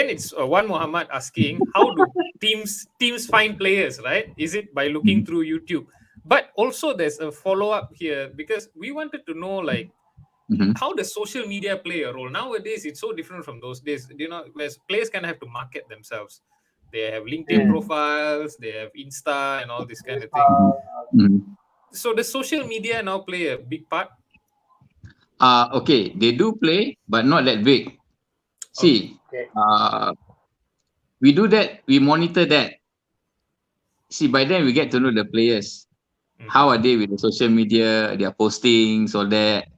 again, it's Wan Muhammad asking, how do teams find players, right? Is it by looking through YouTube? But also there's a follow-up here, because we wanted to know, like, Mhm. how does social media play a role? Nowadays, it's so different from those days. Where players can have to market themselves. They have LinkedIn profiles, they have Insta and all this kind of thing. Mhm. So does social media now play a big part? Okay, they do play, but not that big. Okay. See, we do that, we monitor that. See, by then we get to know the players. Mhm. How are they with the social media, their postings, all that,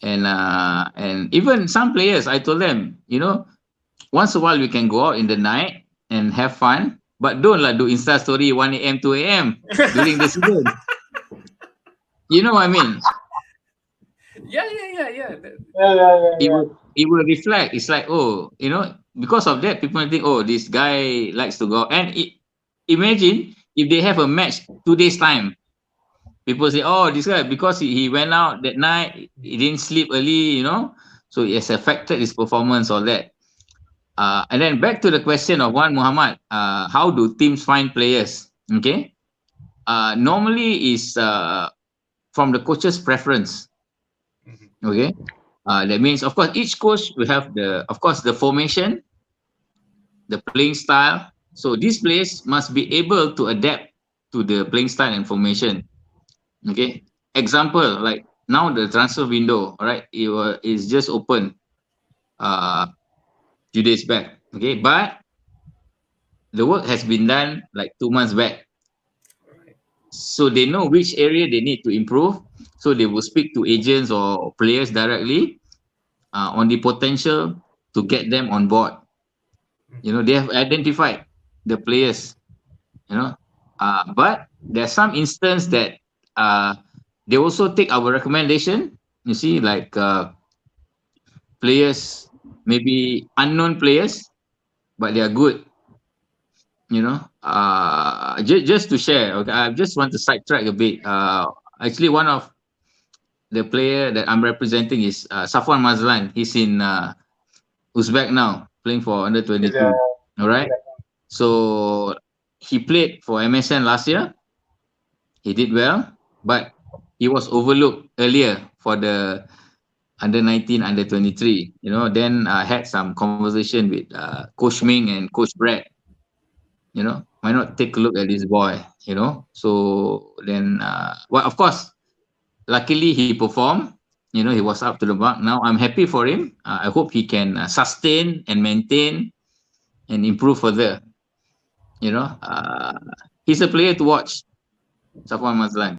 and even some players, I told them, once a while we can go out in the night and have fun, but don't like do Insta story 1 a.m., 2 a.m. during the season. You know what I mean? Yeah. It will reflect. It's like, oh, because of that, people think, oh, this guy likes to go. And imagine if they have a match 2 days time. People say, oh, this guy, because he went out that night, he didn't sleep early, so it has affected his performance, all that. And then back to the question of Wan Muhammad, how do teams find players? Okay. Normally is from the coach's preference. Mhm. Okay. That means, of course, each coach will have the formation, the playing style. So these players must be able to adapt to the playing style and formation. Okay. Example, like now the transfer window, all right, is just open uh few days back. Okay, but the work has been done like 2 months back. Right. So they know which area they need to improve. So they will speak to agents or players directly on the potential to get them on board. Mhm. They have identified the players, but there are some instances that uh, they also take our recommendation. You see, like players, maybe unknown players, but they are good. Just to share. Okay, I just want to sidetrack a bit. Actually, one of the player that I'm representing is Safwan Mazlan. He's in Uzbek now, playing for under 22. All right. So he played for MSN last year. He did well, but he was overlooked earlier for the under 19, under 23. Then I had some conversation with Coach Ming and Coach Brad. Why not take a look at this boy? So then, well, of course, luckily he performed. He was up to the mark. Now I'm happy for him. I hope he can sustain and maintain and improve further. You know, uh, he's a player to watch, Safwan Mazlan.